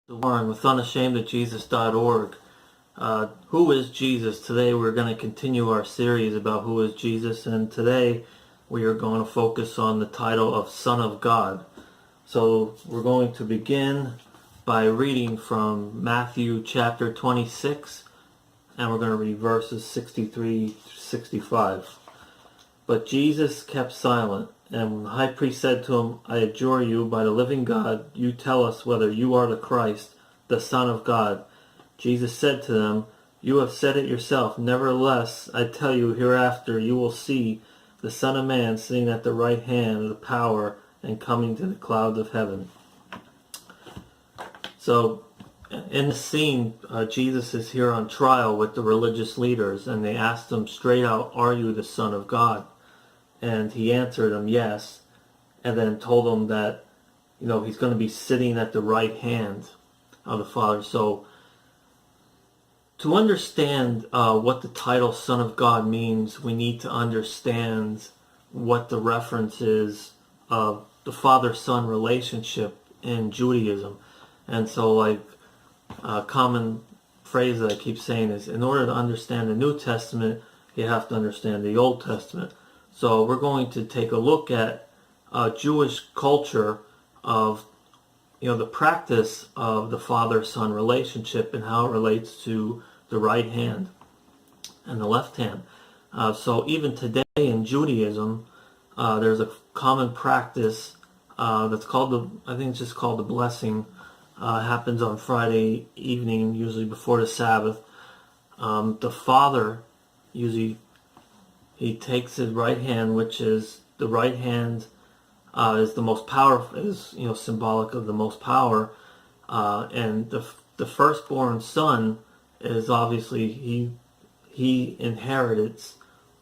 Warren with unashamedofjesus.org. Who is Jesus? Today we're going to continue our series about who is Jesus, and today we are going to focus on the title of Son of God. So we're going to begin by reading from Matthew chapter 26, and we're going to read verses 63 to 65. But Jesus kept silent, and the high priest said to him, I adjure you, by the living God, you tell us whether you are the Christ, the Son of God. Jesus said to them, You have said it yourself. Nevertheless, I tell you, hereafter you will see the Son of Man sitting at the right hand of the power and coming to the clouds of heaven. So, in the scene, Jesus is here on trial with the religious leaders, and they asked him straight out, Are you the Son of God? And he answered them, yes, and then told them that, he's going to be sitting at the right hand of the Father. So, to understand what the title Son of God means, we need to understand what the reference is of the Father-Son relationship in Judaism. And so, a common phrase that I keep saying is, in order to understand the New Testament, you have to understand the Old Testament. So we're going to take a look at Jewish culture of, the practice of the father-son relationship and how it relates to the right hand and the left hand. So even today in Judaism, there's a common practice that's called I think it's just called the blessing. Happens on Friday evening, usually before the Sabbath. The father usually he takes his right hand, which is the right hand is the most powerful, is symbolic of the most power, and the firstborn son is obviously he inherits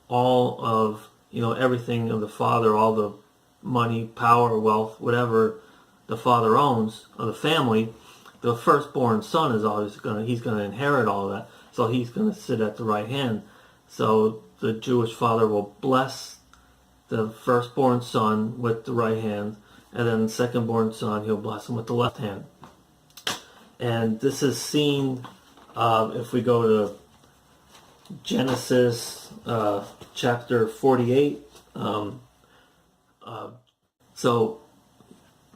all of everything of the father, all the money, power, wealth, whatever the father owns of the family. The firstborn son is always he's gonna inherit all of that, so he's gonna sit at the right hand. So the Jewish father will bless the firstborn son with the right hand, and then the secondborn son, he'll bless him with the left hand. And this is seen if we go to Genesis chapter 48. So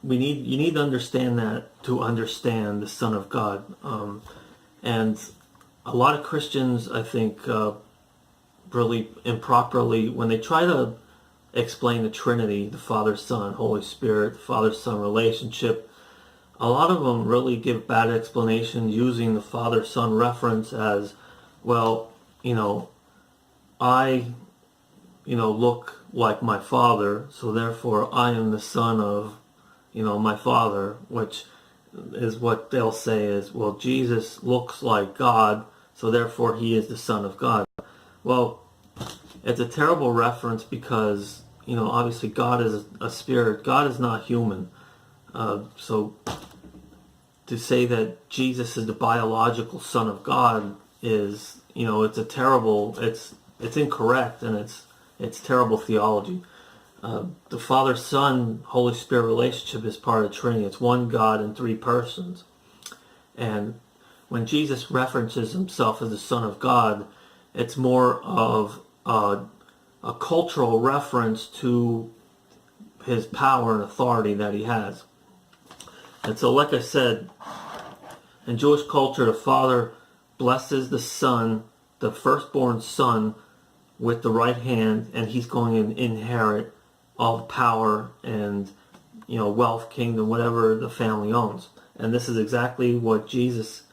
you need to understand that to understand the Son of God. And a lot of Christians, I think, really improperly, when they try to explain the Trinity, the Father, Son, Holy Spirit, the Father-Son relationship, a lot of them really give bad explanations using the Father-Son reference as, well, I, look like my Father, so therefore I am the son of, my Father, which is what they'll say is, well, Jesus looks like God, so therefore he is the Son of God. Well, it's a terrible reference because, obviously God is a spirit. God is not human. So to say that Jesus is the biological Son of God is, it's incorrect, and it's terrible theology. The Father, Son, Holy Spirit relationship is part of the Trinity. It's one God in three persons. And when Jesus references himself as the Son of God, it's more of a cultural reference to his power and authority that he has. And so, like I said, in Jewish culture, the father blesses the son, the firstborn son, with the right hand, and he's going to inherit all the power and wealth, kingdom, whatever the family owns. And this is exactly what Jesus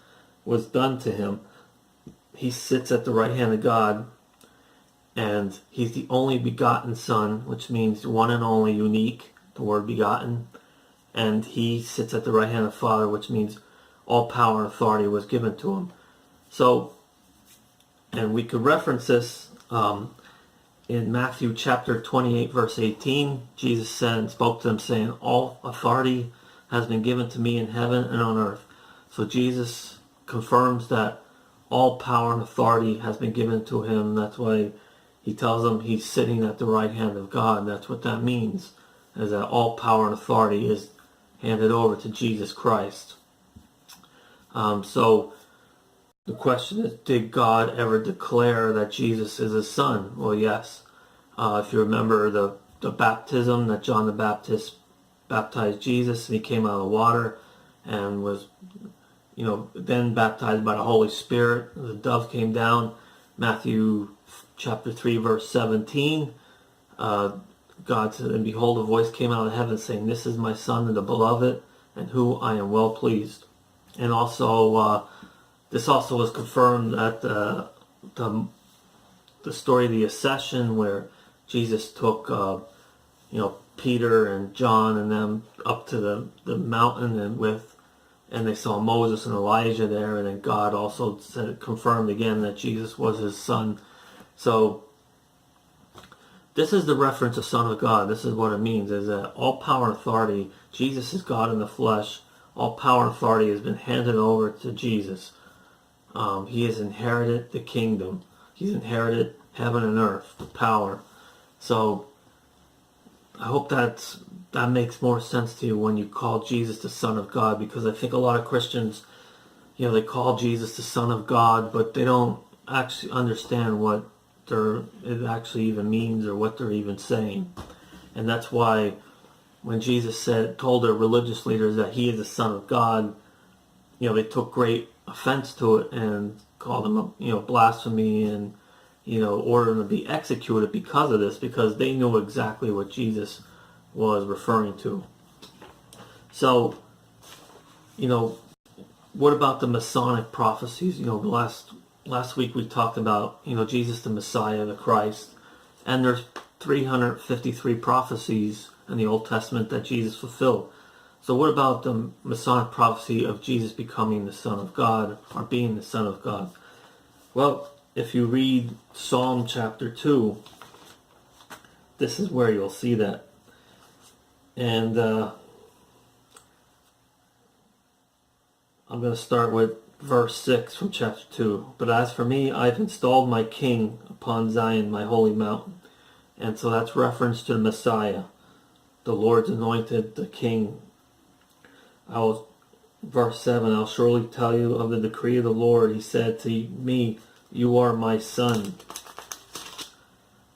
was done to him. He sits at the right hand of God, and he's the only begotten son, which means one and only, unique, the word begotten. And he sits at the right hand of the Father, which means all power and authority was given to him. So, and we could reference this in Matthew chapter 28, verse 18. Jesus said and spoke to them, saying, All authority has been given to me in heaven and on earth. So Jesus confirms that all power and authority has been given to him. That's why he tells them he's sitting at the right hand of God. That's what that means, is that all power and authority is handed over to Jesus Christ. So the question is, did God ever declare that Jesus is his son? Well, yes. If you remember the baptism that John the Baptist baptized Jesus, and he came out of the water and was, then baptized by the Holy Spirit. The dove came down. Matthew chapter 3, verse 17. God said, and behold, a voice came out of heaven saying, "This is my son, the beloved, and who I am well pleased." And also, this also was confirmed at the story of the Ascension, where Jesus took, Peter and John and them up to the mountain, and they saw Moses and Elijah there, and then God also confirmed again that Jesus was his son. So this is the reference of Son of God. This is what it means, is that all power and authority, Jesus is God in the flesh. All power and authority has been handed over to Jesus. He has inherited the kingdom. He's inherited heaven and earth, the power. So I hope that makes more sense to you when you call Jesus the Son of God, because I think a lot of Christians, they call Jesus the Son of God, but they don't actually understand what it actually even means or what they're even saying. And that's why when Jesus told their religious leaders that he is the Son of God, they took great offense to it and called him, blasphemy, and ordered him to be executed because of this, because they knew exactly what Jesus was referring to. So, what about the Masonic prophecies? Last week we talked about, Jesus the Messiah, the Christ, and there's 353 prophecies in the Old Testament that Jesus fulfilled. So what about the Masonic prophecy of Jesus becoming the Son of God, or being the Son of God? Well, if you read Psalm chapter 2, this is where you'll see that. And I'm going to start with verse 6 from chapter 2. "But as for me, I've installed my king upon Zion, my holy mountain." And so that's reference to the Messiah, the Lord's anointed, the king. Verse 7, "I'll surely tell you of the decree of the Lord. He said to me, you are my son.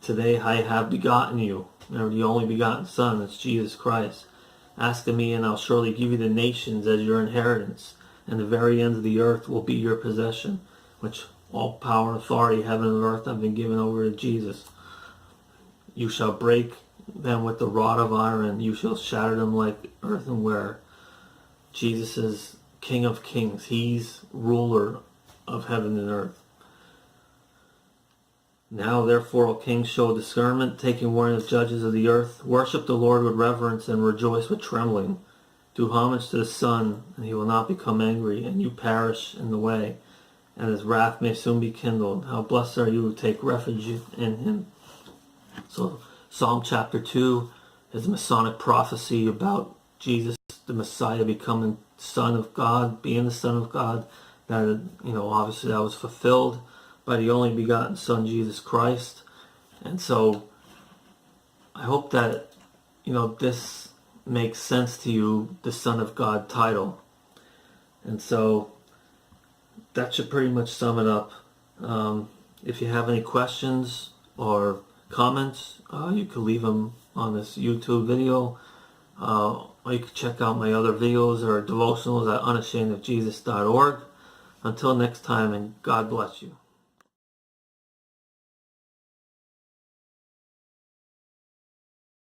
Today I have begotten you." Remember, the only begotten Son, it's Jesus Christ. "Ask of me, and I'll surely give you the nations as your inheritance, and the very ends of the earth will be your possession," which all power and authority, heaven and earth, have been given over to Jesus. "You shall break them with the rod of iron, you shall shatter them like earthenware." Jesus is King of Kings. He's ruler of heaven and earth. "Now therefore, O kings, show discernment, taking warning of judges of the earth. Worship the Lord with reverence and rejoice with trembling. Do homage to the Son, and he will not become angry, and you perish in the way, and his wrath may soon be kindled. How blessed are you who take refuge in him." So Psalm chapter 2 is a Masonic prophecy about Jesus, the Messiah, becoming Son of God, being the Son of God. That, obviously that was fulfilled by the only begotten Son, Jesus Christ. And so I hope that, this makes sense to you, the Son of God title. And so that should pretty much sum it up. If you have any questions or comments, you can leave them on this YouTube video. Or you can check out my other videos or devotionals at unashamedofjesus.org. Until next time, and God bless you.